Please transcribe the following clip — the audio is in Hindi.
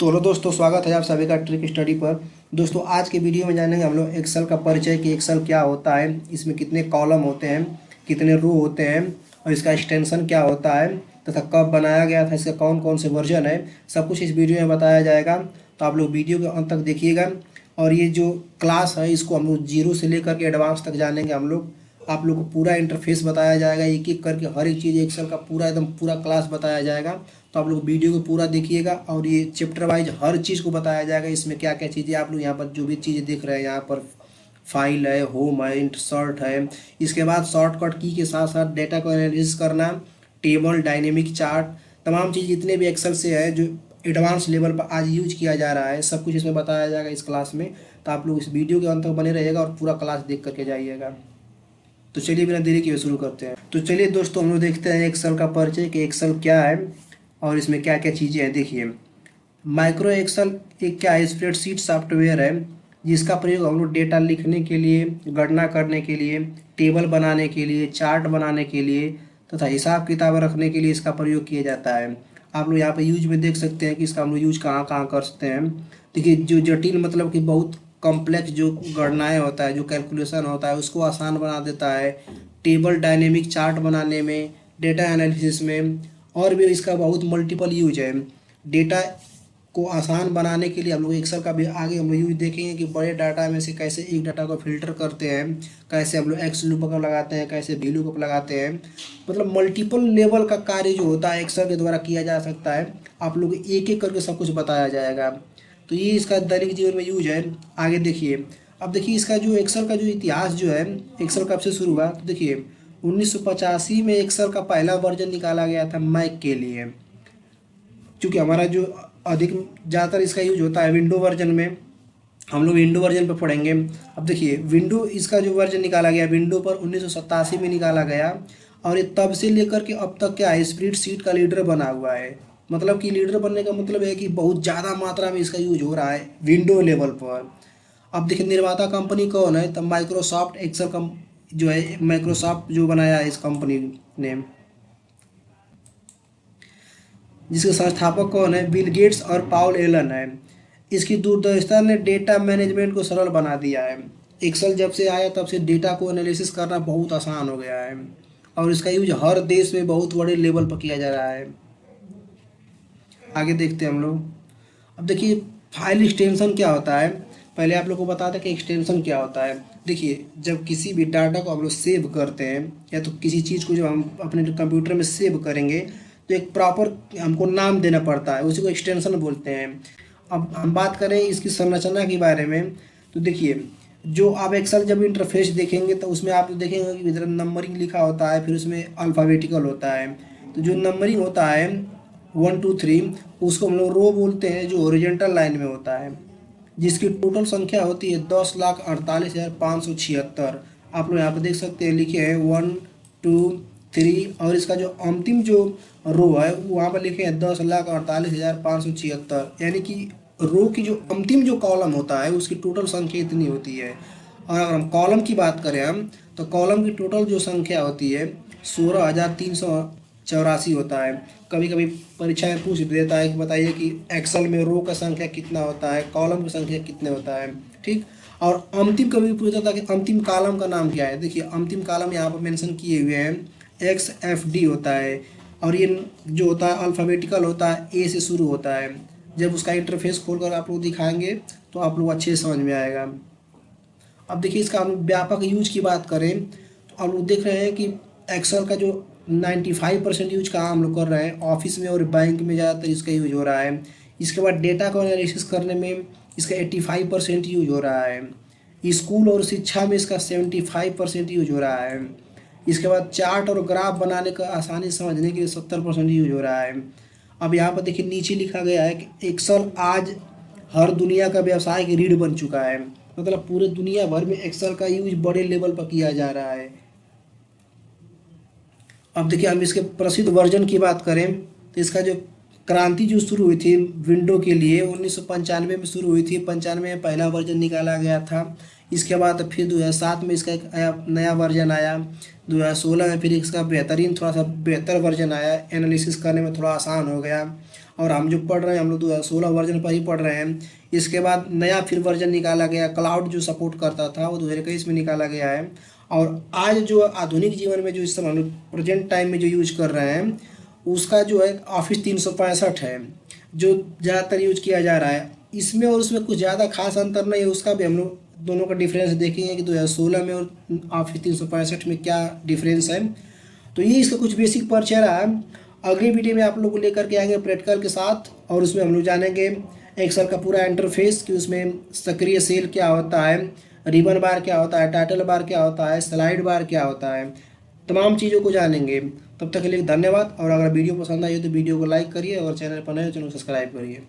तो हेलो दोस्तों, स्वागत है आप सभी का ट्रिक स्टडी पर। दोस्तों, आज के वीडियो में जानेंगे हम लोग एक्सेल का परिचय कि एक्सेल क्या होता है, इसमें कितने कॉलम होते हैं, कितने रो होते हैं और इसका एक्सटेंशन क्या होता है तथा कब बनाया गया था, इसका कौन कौन से वर्जन है, सब कुछ इस वीडियो में बताया जाएगा। तो आप लोग वीडियो के अंत तक देखिएगा। और ये जो क्लास है इसको हम लोग जीरो से लेकर के एडवांस तक जानेंगे हम लोग। आप लोग को पूरा इंटरफेस बताया जाएगा, एक एक करके हर एक चीज़ एक्सेल का पूरा एकदम पूरा क्लास बताया जाएगा। तो आप लोग वीडियो को पूरा देखिएगा और ये चैप्टर वाइज हर चीज़ को बताया जाएगा, इसमें क्या क्या चीज़ें आप लोग यहाँ पर जो भी चीज़ें देख रहे हैं, यहाँ पर फाइल है, होम है, इंसर्ट है। इसके बाद शॉर्टकट की के साथ साथ डेटा को एनालिसिस करना, टेबल, डायनेमिक चार्ट, तमाम चीज़ जितने भी एक्सेल से है जो एडवांस लेवल पर आज यूज किया जा रहा है, सब कुछ इसमें बताया जाएगा इस क्लास में। तो आप लोग इस वीडियो के अंत तक बने रहिएगा और पूरा क्लास देख करके जाइएगा। तो चलिए बिना देरी किए शुरू करते हैं। तो चलिए दोस्तों, हम लोग देखते हैं एक्सेल का परिचय कि एक्सेल क्या है और इसमें क्या क्या चीज़ें हैं। देखिए, माइक्रो एक्सेल एक क्या है, स्प्रेडशीट सॉफ्टवेयर है जिसका प्रयोग हम लोग डेटा लिखने के लिए, गणना करने के लिए, टेबल बनाने के लिए, चार्ट बनाने के लिए तथा हिसाब किताब रखने के लिए इसका प्रयोग किया जाता है। आप लोग यहाँ पे यूज में देख सकते हैं कि इसका हम लोग यूज कहाँ कहाँ कर सकते हैं। देखिए, जो जटिल मतलब कि बहुत कॉम्प्लेक्स जो गणनाएं होता है, जो कैलकुलेशन होता है, उसको आसान बना देता है। टेबल, डायनेमिक चार्ट बनाने में, डेटा एनालिसिस में, और भी इसका बहुत मल्टीपल यूज है। डेटा को आसान बनाने के लिए हम लोग एक्सेल का भी आगे हम लोग यूज देखेंगे कि बड़े डाटा में से कैसे एक डाटा को फिल्टर करते हैं, कैसे हम लोग एक्स लुकअप लगाते हैं, कैसे वी लुकअप लगाते हैं। मतलब मल्टीपल लेवल का कार्य जो होता है एक्सेल के द्वारा किया जा सकता है। आप लोग एक एक करके सब कुछ बताया जाएगा। तो ये इसका दैनिक जीवन में यूज है। आगे देखिए, अब देखिए इसका जो एक्सेल का जो इतिहास जो है, एक्सेल कब से शुरू हुआ, तो देखिए 1985 में एक्सेल का पहला वर्जन निकाला गया था मैक के लिए। क्योंकि हमारा जो अधिक ज़्यादातर इसका यूज होता है विंडो वर्जन में, हम लोग विंडो वर्जन पर पढ़ेंगे। अब देखिए, विंडो इसका जो वर्जन निकाला गया विंडो पर 1987 में निकाला गया। और ये तब से लेकर के अब तक क्या है, स्प्रेडशीट का लीडर बना हुआ है। मतलब कि लीडर बनने का मतलब है कि बहुत ज़्यादा मात्रा में इसका यूज हो रहा है विंडो लेवल पर। अब देखिए, निर्माता कंपनी कौन है, तब माइक्रोसॉफ्ट एक्सेल कम जो है, माइक्रोसॉफ्ट जो बनाया है इस कंपनी ने, जिसके संस्थापक कौन है, बिल गेट्स और पाउल एलन है। इसकी दूरदर्शिता ने डेटा मैनेजमेंट को सरल बना दिया है। एक्सेल जब से आया तब से डेटा को एनालिसिस करना बहुत आसान हो गया है और इसका यूज हर देश में बहुत बड़े लेवल पर किया जा रहा है। आगे देखते हैं हम लोग। अब देखिए, फाइल एक्सटेंशन क्या होता है। पहले आप लोग को बता दें कि एक्सटेंशन क्या होता है। देखिए, जब किसी भी डाटा को हम लोग सेव करते हैं या तो किसी चीज़ को जब हम अपने कंप्यूटर में सेव करेंगे तो एक प्रॉपर हमको नाम देना पड़ता है, उसी को एक्सटेंशन बोलते हैं। अब हम बात करें इसकी संरचना के बारे में, तो देखिए, जो आप एक्सेल जब इंटरफेस देखेंगे तो उसमें आप देखेंगे कि इधर नंबरिंग लिखा होता है, फिर उसमें अल्फ़ाबेटिकल होता है। तो जो नंबरिंग होता है 1 2 3, उसको हम लोग रो बोलते हैं, जो ओरिजेंटल लाइन में होता है, जिसकी टोटल संख्या होती है 10,48,576। आप लोग यहाँ पे देख सकते हैं, लिखे हैं 1 2 3, और इसका जो अंतिम जो रो है वहाँ पर लिखे हैं 10,48,576, यानी कि रो की जो अंतिम जो कॉलम होता है उसकी टोटल संख्या इतनी होती है। और अगर हम कॉलम की बात करें हम, तो कॉलम की टोटल जो संख्या होती है 16,384 होता है। कभी कभी परीक्षा में पूछ देता है कि बताइए कि एक्सेल में रो का संख्या कितना होता है, कॉलम की संख्या कितने होता है, ठीक। और अंतिम कभी पूछता था कि अंतिम कॉलम का नाम क्या है। देखिए, अंतिम कॉलम यहाँ पर मेंशन किए हुए हैं, XFD होता है। और ये जो होता है अल्फ़ाबेटिकल होता है, ए से शुरू होता है। जब उसका इंटरफेस खोलकर आप लोग दिखाएंगे तो आप लोग अच्छे से समझ में आएगा। अब देखिए, इसका हम व्यापक यूज की बात करें तो आप लोग देख रहे हैं कि एक्सेल का जो 95% यूज कहाँ हम लोग कर रहे हैं, ऑफिस में और बैंक में ज़्यादातर इसका यूज हो रहा है। इसके बाद डेटा को एनालिसिस करने में इसका 85% यूज हो रहा है। स्कूल और शिक्षा में इसका 75% यूज हो रहा है। इसके बाद चार्ट और ग्राफ बनाने का आसानी से समझने के लिए 70% यूज हो रहा है। अब यहाँ पर देखिए, नीचे लिखा गया है कि एक्सेल आज हर दुनिया का व्यवसायिक रीढ़ बन चुका है। मतलब पूरे दुनिया भर में एक्सेल का यूज बड़े लेवल पर किया जा रहा है। अब देखिए, हम इसके प्रसिद्ध वर्जन की बात करें तो इसका जो क्रांति जो शुरू हुई थी विंडो के लिए 1995 में शुरू हुई थी। 95 में पहला वर्जन निकाला गया था। इसके बाद फिर 2007 में इसका एक नया वर्जन आया। 2016 में फिर इसका बेहतरीन थोड़ा सा बेहतर वर्जन आया, एनालिसिस करने में थोड़ा आसान हो गया। और हम जो पढ़ रहे हैं हम लोग 2016 वर्जन पर ही पढ़ रहे हैं। इसके बाद नया फिर वर्जन निकाला गया, क्लाउड जो सपोर्ट करता था वो 2021 में निकाला गया है। और आज जो आधुनिक जीवन में जो इस समय हम लोग प्रेजेंट टाइम में जो यूज कर रहे हैं उसका जो है ऑफिस 365 है जो ज़्यादातर यूज किया जा रहा है। इसमें और उसमें कुछ ज़्यादा खास अंतर नहीं है, उसका भी हम लोग दोनों का डिफरेंस देखेंगे कि 2016 में और ऑफिस 365 में क्या डिफरेंस है। तो ये इसका कुछ बेसिक परिचय रहा है। अगली वीडियो में आप लोग को लेकर के आएंगे प्रैक्टिकल के साथ, और उसमें हम लोग जानेंगे एक्सेल का पूरा इंटरफेस कि उसमें सक्रिय सेल क्या होता है, रिबन बार क्या होता है, टाइटल बार क्या होता है, स्लाइड बार क्या होता है, तमाम चीज़ों को जानेंगे। तब तक के लिए धन्यवाद। और अगर वीडियो पसंद आई हो तो वीडियो को लाइक करिए और चैनल पर नए हो तो चैनल को सब्सक्राइब करिए।